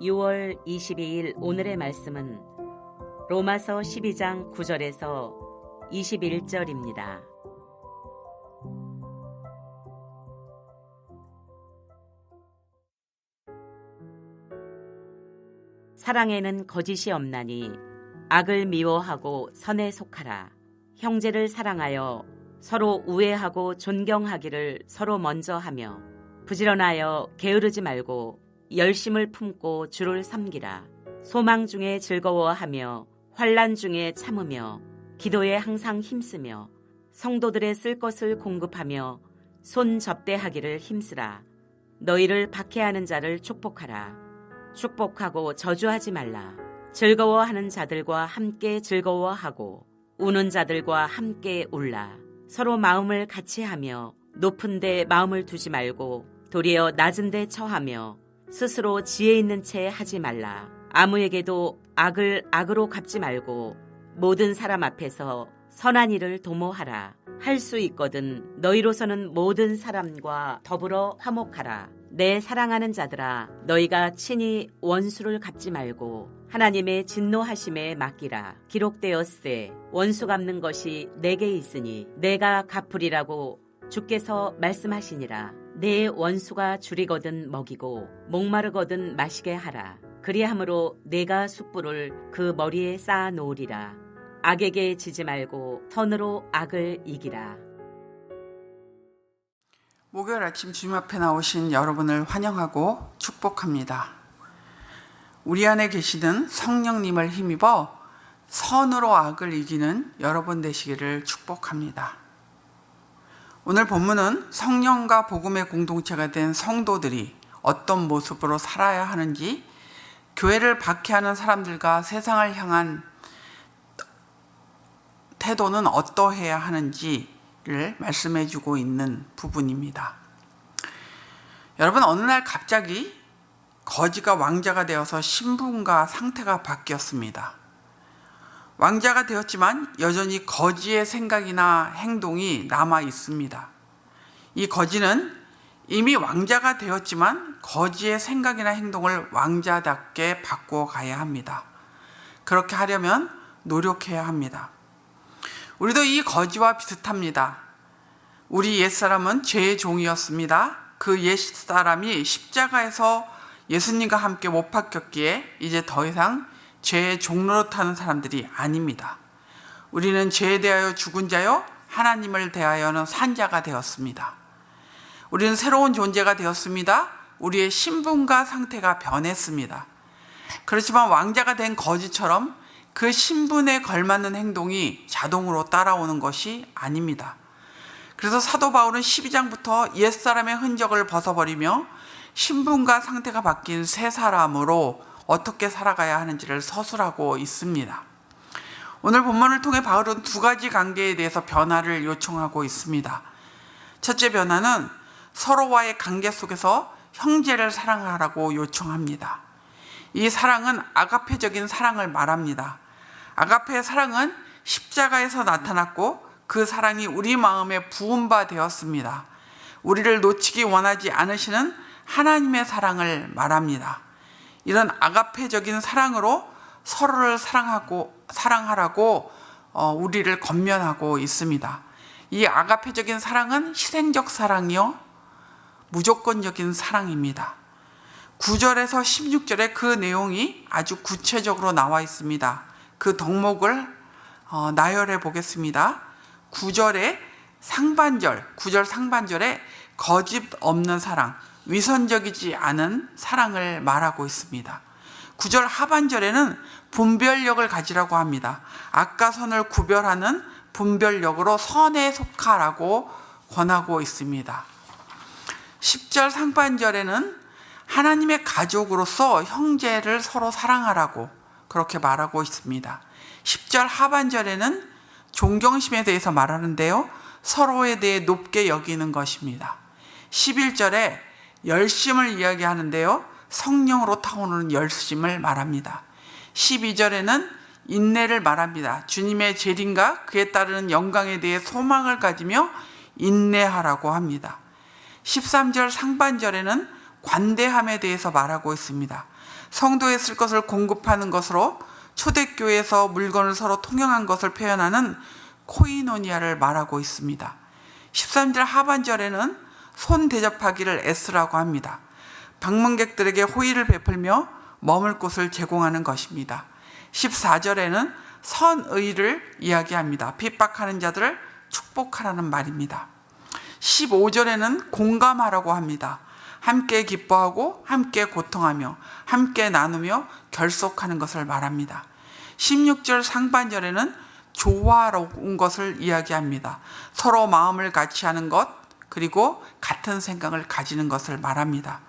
6월 22일 오늘의 말씀은 로마서 12장 9절에서 21절입니다. 사랑에는 거짓이 없나니 악을 미워하고 선에 속하라. 형제를 사랑하여 서로 우애하고 존경하기를 서로 먼저 하며 부지런하여 게으르지 말고 열심을 품고 주를 섬기라. 소망 중에 즐거워하며 환난 중에 참으며 기도에 항상 힘쓰며 성도들의 쓸 것을 공급하며 손 접대하기를 힘쓰라. 너희를 박해하는 자를 축복하라. 축복하고 저주하지 말라. 즐거워하는 자들과 함께 즐거워하고 우는 자들과 함께 울라. 서로 마음을 같이 하며 높은 데 마음을 두지 말고 도리어 낮은 데 처하며 스스로 지혜 있는 채 하지 말라. 아무에게도 악을 악으로 갚지 말고 모든 사람 앞에서 선한 일을 도모하라. 할 수 있거든 너희로서는 모든 사람과 더불어 화목하라. 내 사랑하는 자들아, 너희가 친히 원수를 갚지 말고 하나님의 진노하심에 맡기라. 기록되었으되 원수 갚는 것이 내게 있으니 내가 갚으리라고 주께서 말씀하시니라. 내 원수가 줄이거든 먹이고 목마르거든 마시게 하라. 그리함으로 내가 숯불을 그 머리에 쌓아 놓으리라. 악에게 지지 말고 선으로 악을 이기라. 목요일 아침 주님 앞에 나오신 여러분을 환영하고 축복합니다. 우리 안에 계시는 성령님을 힘입어 선으로 악을 이기는 여러분 되시기를 축복합니다. 오늘 본문은 성령과 복음의 공동체가 된 성도들이 어떤 모습으로 살아야 하는지, 교회를 박해하는 사람들과 세상을 향한 태도는 어떠해야 하는지를 말씀해 주고 있는 부분입니다. 여러분, 어느 날 갑자기 거지가 왕자가 되어서 신분과 상태가 바뀌었습니다. 왕자가 되었지만 여전히 거지의 생각이나 행동이 남아 있습니다. 이 거지는 이미 왕자가 되었지만 거지의 생각이나 행동을 왕자답게 바꾸어 가야 합니다. 그렇게 하려면 노력해야 합니다. 우리도 이 거지와 비슷합니다. 우리 옛사람은 죄의 종이었습니다. 그 옛사람이 십자가에서 예수님과 함께 못 박혔기에 이제 더 이상 죄의 종로로 타는 사람들이 아닙니다. 우리는 죄에 대하여 죽은 자요, 하나님을 대하여는 산 자가 되었습니다. 우리는 새로운 존재가 되었습니다. 우리의 신분과 상태가 변했습니다. 그렇지만 왕자가 된 거지처럼 그 신분에 걸맞는 행동이 자동으로 따라오는 것이 아닙니다. 그래서 사도 바울은 12장부터 옛사람의 흔적을 벗어버리며 신분과 상태가 바뀐 새 사람으로 어떻게 살아가야 하는지를 서술하고 있습니다. 오늘 본문을 통해 바울은 두 가지 관계에 대해서 변화를 요청하고 있습니다. 첫째 변화는 서로와의 관계 속에서 형제를 사랑하라고 요청합니다. 이 사랑은 아가페적인 사랑을 말합니다. 아가페의 사랑은 십자가에서 나타났고 그 사랑이 우리 마음에 부은 바 되었습니다. 우리를 놓치기 원하지 않으시는 하나님의 사랑을 말합니다. 이런 아가페적인 사랑으로 서로를 사랑하라고 우리를 권면하고 있습니다. 이 아가페적인 사랑은 희생적 사랑이요, 무조건적인 사랑입니다. 9절에서 16절에 그 내용이 아주 구체적으로 나와 있습니다. 그 덕목을 나열해 보겠습니다. 9절 상반절에 거짓 없는 사랑, 위선적이지 않은 사랑을 말하고 있습니다. 9절 하반절에는 분별력을 가지라고 합니다. 악과 선을 구별하는 분별력으로 선에 속하라고 권하고 있습니다. 10절 상반절에는 하나님의 가족으로서 형제를 서로 사랑하라고 그렇게 말하고 있습니다. 10절 하반절에는 존경심에 대해서 말하는데요, 서로에 대해 높게 여기는 것입니다. 11절에 열심을 이야기하는데요, 성령으로 타오르는 열심을 말합니다. 12절에는 인내를 말합니다. 주님의 재림과 그에 따르는 영광에 대해 소망을 가지며 인내하라고 합니다. 13절 상반절에는 관대함에 대해서 말하고 있습니다. 성도에 쓸 것을 공급하는 것으로 초대교회에서 물건을 서로 통용한 것을 표현하는 코이노니아를 말하고 있습니다. 13절 하반절에는 손 대접하기를 애쓰라고 합니다. 방문객들에게 호의를 베풀며 머물 곳을 제공하는 것입니다. 14절에는 선의를 이야기합니다. 핍박하는 자들을 축복하라는 말입니다. 15절에는 공감하라고 합니다. 함께 기뻐하고 함께 고통하며 함께 나누며 결속하는 것을 말합니다. 16절 상반절에는 조화로운 것을 이야기합니다. 서로 마음을 같이 하는 것, 그리고 같은 생각을 가지는 것을 말합니다.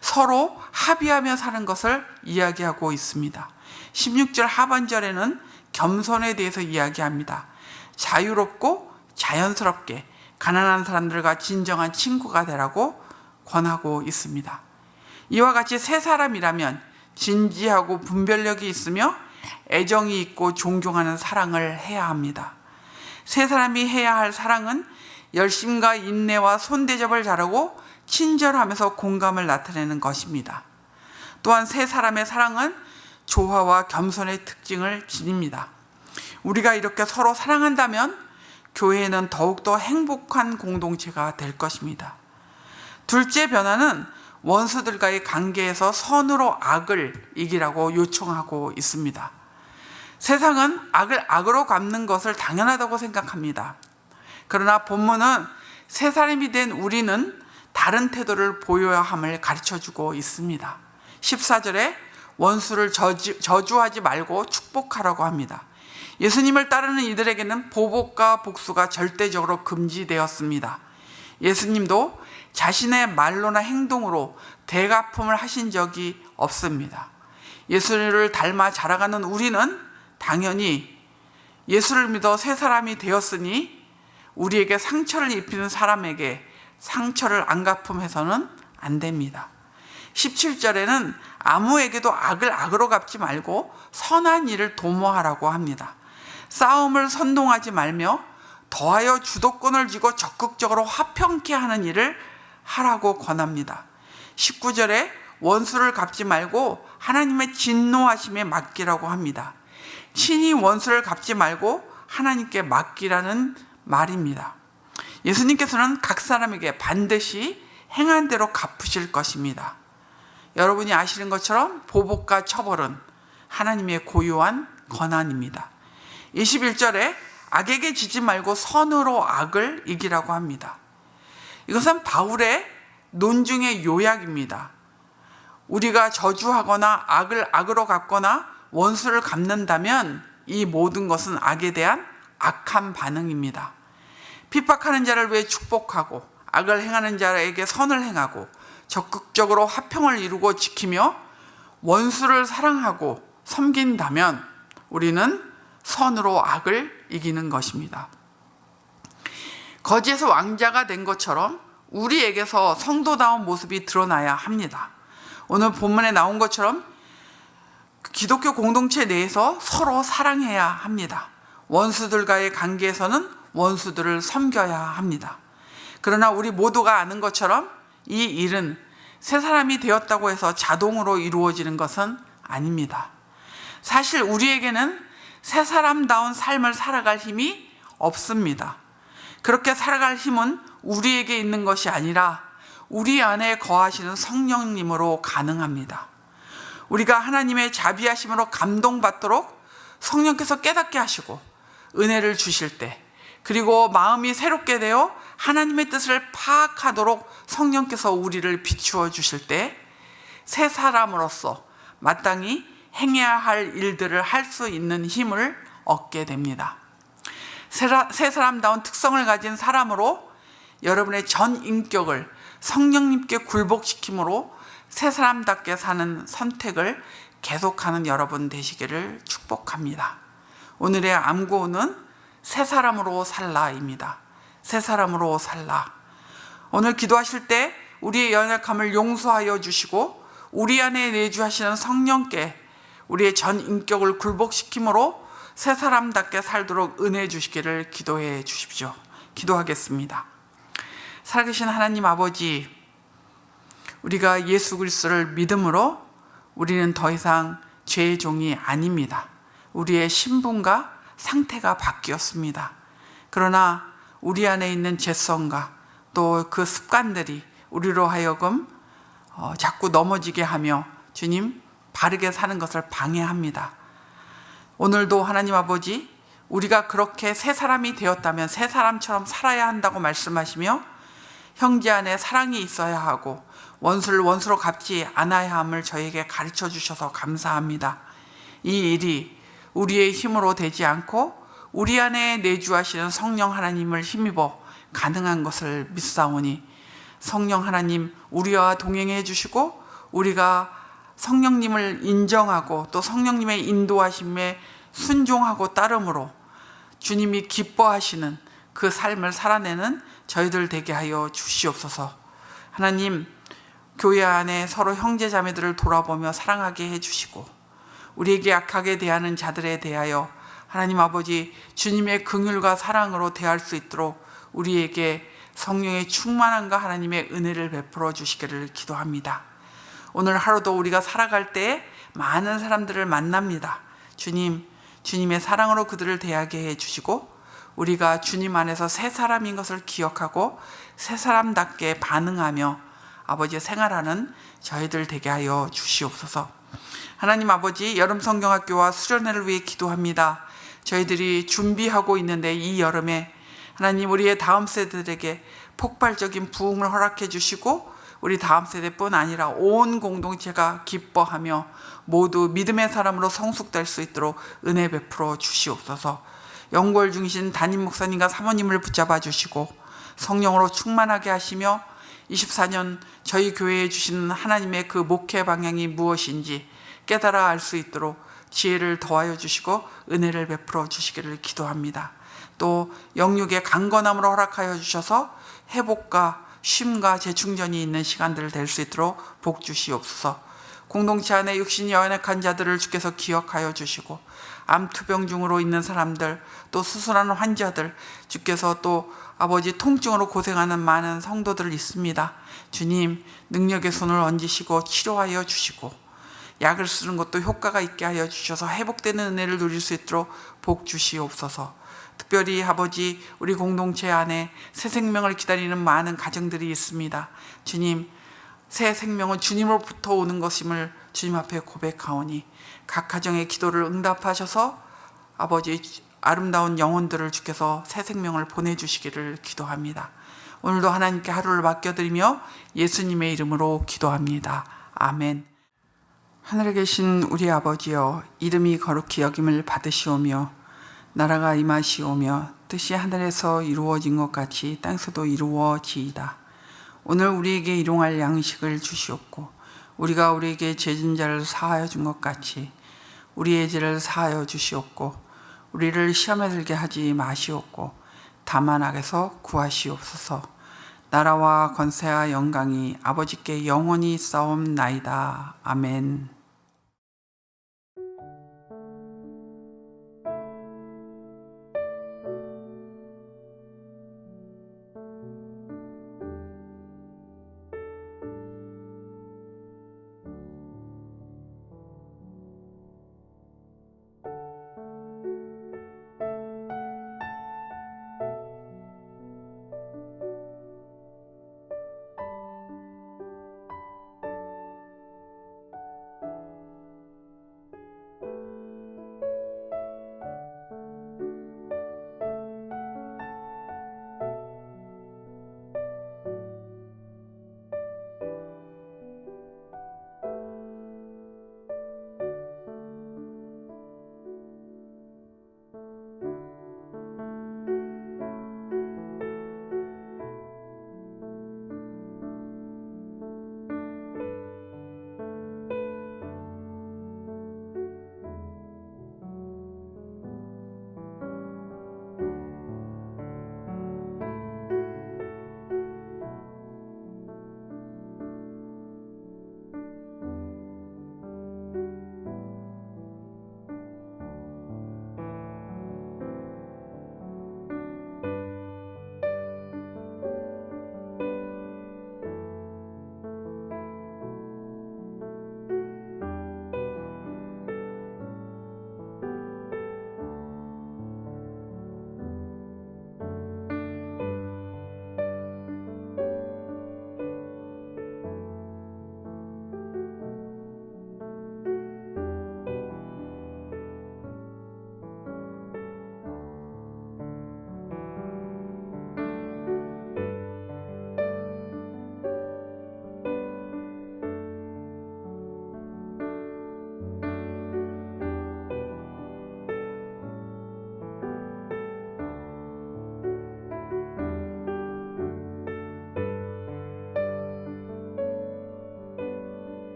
서로 합의하며 사는 것을 이야기하고 있습니다. 16절 하반절에는 겸손에 대해서 이야기합니다. 자유롭고 자연스럽게 가난한 사람들과 진정한 친구가 되라고 권하고 있습니다. 이와 같이 세 사람이라면 진지하고 분별력이 있으며 애정이 있고 존경하는 사랑을 해야 합니다. 세 사람이 해야 할 사랑은 열심과 인내와 손대접을 잘하고 친절하면서 공감을 나타내는 것입니다. 또한 세 사람의 사랑은 조화와 겸손의 특징을 지닙니다. 우리가 이렇게 서로 사랑한다면 교회는 더욱더 행복한 공동체가 될 것입니다. 둘째 변화는 원수들과의 관계에서 선으로 악을 이기라고 요청하고 있습니다. 세상은 악을 악으로 갚는 것을 당연하다고 생각합니다. 그러나 본문은 세 사람이 된 우리는 다른 태도를 보여야 함을 가르쳐주고 있습니다. 14절에 원수를 저주하지 말고 축복하라고 합니다. 예수님을 따르는 이들에게는 보복과 복수가 절대적으로 금지되었습니다. 예수님도 자신의 말로나 행동으로 대갚음을 하신 적이 없습니다. 예수를 닮아 자라가는 우리는 당연히 예수를 믿어 새 사람이 되었으니 우리에게 상처를 입히는 사람에게 상처를 안 갚음해서는 안 됩니다. 17절에는 아무에게도 악을 악으로 갚지 말고 선한 일을 도모하라고 합니다. 싸움을 선동하지 말며 더하여 주도권을 쥐고 적극적으로 화평케 하는 일을 하라고 권합니다. 19절에 원수를 갚지 말고 하나님의 진노하심에 맡기라고 합니다. 친히 원수를 갚지 말고 하나님께 맡기라는 말입니다. 예수님께서는 각 사람에게 반드시 행한 대로 갚으실 것입니다. 여러분이 아시는 것처럼 보복과 처벌은 하나님의 고유한 권한입니다. 21절에 악에게 지지 말고 선으로 악을 이기라고 합니다. 이것은 바울의 논중의 요약입니다. 우리가 저주하거나 악을 악으로 갚거나 원수를 갚는다면 이 모든 것은 악에 대한 악한 반응입니다. 핍박하는 자를 위해 축복하고 악을 행하는 자에게 선을 행하고 적극적으로 화평을 이루고 지키며 원수를 사랑하고 섬긴다면 우리는 선으로 악을 이기는 것입니다. 거지에서 왕자가 된 것처럼 우리에게서 성도다운 모습이 드러나야 합니다. 오늘 본문에 나온 것처럼 기독교 공동체 내에서 서로 사랑해야 합니다. 원수들과의 관계에서는 원수들을 섬겨야 합니다. 그러나 우리 모두가 아는 것처럼 이 일은 새 사람이 되었다고 해서 자동으로 이루어지는 것은 아닙니다. 사실 우리에게는 새 사람다운 삶을 살아갈 힘이 없습니다. 그렇게 살아갈 힘은 우리에게 있는 것이 아니라 우리 안에 거하시는 성령님으로 가능합니다. 우리가 하나님의 자비하심으로 감동받도록 성령께서 깨닫게 하시고 은혜를 주실 때, 그리고 마음이 새롭게 되어 하나님의 뜻을 파악하도록 성령께서 우리를 비추어 주실 때 새 사람으로서 마땅히 행해야 할 일들을 할 수 있는 힘을 얻게 됩니다. 새 사람다운 특성을 가진 사람으로 여러분의 전 인격을 성령님께 굴복시킴으로 새 사람답게 사는 선택을 계속하는 여러분 되시기를 축복합니다. 오늘의 암구호는 새 사람으로 살라입니다. 새 사람으로 살라. 오늘 기도하실 때 우리의 연약함을 용서하여 주시고 우리 안에 내주하시는 성령께 우리의 전 인격을 굴복시킴으로 새 사람답게 살도록 은혜 주시기를 기도해 주십시오. 기도하겠습니다. 살아계신 하나님 아버지, 우리가 예수 그리스도를 믿음으로 우리는 더 이상 죄의 종이 아닙니다. 우리의 신분과 상태가 바뀌었습니다. 그러나 우리 안에 있는 죄성과 또 그 습관들이 우리로 하여금 자꾸 넘어지게 하며 주님 바르게 사는 것을 방해합니다. 오늘도 하나님 아버지, 우리가 그렇게 새 사람이 되었다면 새 사람처럼 살아야 한다고 말씀하시며 형제 안에 사랑이 있어야 하고 원수를 원수로 갚지 않아야 함을 저에게 가르쳐 주셔서 감사합니다. 이 일이 우리의 힘으로 되지 않고 우리 안에 내주하시는 성령 하나님을 힘입어 가능한 것을 믿사오니 성령 하나님 우리와 동행해 주시고 우리가 성령님을 인정하고 또 성령님의 인도하심에 순종하고 따름으로 주님이 기뻐하시는 그 삶을 살아내는 저희들 되게 하여 주시옵소서. 하나님, 교회 안에 서로 형제 자매들을 돌아보며 사랑하게 해주시고 우리에게 약하게 대하는 자들에 대하여 하나님 아버지 주님의 긍휼과 사랑으로 대할 수 있도록 우리에게 성령의 충만함과 하나님의 은혜를 베풀어 주시기를 기도합니다. 오늘 하루도 우리가 살아갈 때 많은 사람들을 만납니다. 주님, 주님의 사랑으로 그들을 대하게 해주시고 우리가 주님 안에서 새 사람인 것을 기억하고 새 사람답게 반응하며 아버지의 생활하는 저희들 되게 하여 주시옵소서. 하나님 아버지, 여름 성경학교와 수련회를 위해 기도합니다. 저희들이 준비하고 있는데 이 여름에 하나님 우리의 다음 세대들에게 폭발적인 부흥을 허락해 주시고 우리 다음 세대뿐 아니라 온 공동체가 기뻐하며 모두 믿음의 사람으로 성숙될 수 있도록 은혜 베풀어 주시옵소서. 연골 중이신 담임 목사님과 사모님을 붙잡아 주시고 성령으로 충만하게 하시며 24년 저희 교회에 주시는 하나님의 그 목회 방향이 무엇인지 깨달아 알 수 있도록 지혜를 더하여 주시고 은혜를 베풀어 주시기를 기도합니다. 또 영육의 강건함으로 허락하여 주셔서 회복과 쉼과 재충전이 있는 시간들 될 수 있도록 복 주시옵소서. 공동체 안에 육신이 연약한 자들을 주께서 기억하여 주시고 암투병 중으로 있는 사람들 또 수술하는 환자들 주께서 또 아버지 통증으로 고생하는 많은 성도들 있습니다. 주님 능력의 손을 얹으시고 치료하여 주시고 약을 쓰는 것도 효과가 있게 하여 주셔서 회복되는 은혜를 누릴 수 있도록 복 주시옵소서. 특별히 아버지 우리 공동체 안에 새 생명을 기다리는 많은 가정들이 있습니다. 주님 새 생명은 주님으로부터 오는 것임을 주님 앞에 고백하오니 각 가정의 기도를 응답하셔서 아버지 아름다운 영혼들을 주께서 새 생명을 보내주시기를 기도합니다. 오늘도 하나님께 하루를 맡겨드리며 예수님의 이름으로 기도합니다. 아멘. 하늘에 계신 우리 아버지여, 이름이 거룩히 여김을 받으시오며 나라가 임하시오며 뜻이 하늘에서 이루어진 것 같이 땅에서도 이루어지이다. 오늘 우리에게 일용할 양식을 주시옵고 우리가 우리에게 죄진 자를 사하여 준 것 같이 우리의 죄를 사하여 주시옵고 우리를 시험에 들게 하지 마시옵고 다만 악에서 구하시옵소서. 나라와 권세와 영광이 아버지께 영원히 있사옵나이다. 아멘.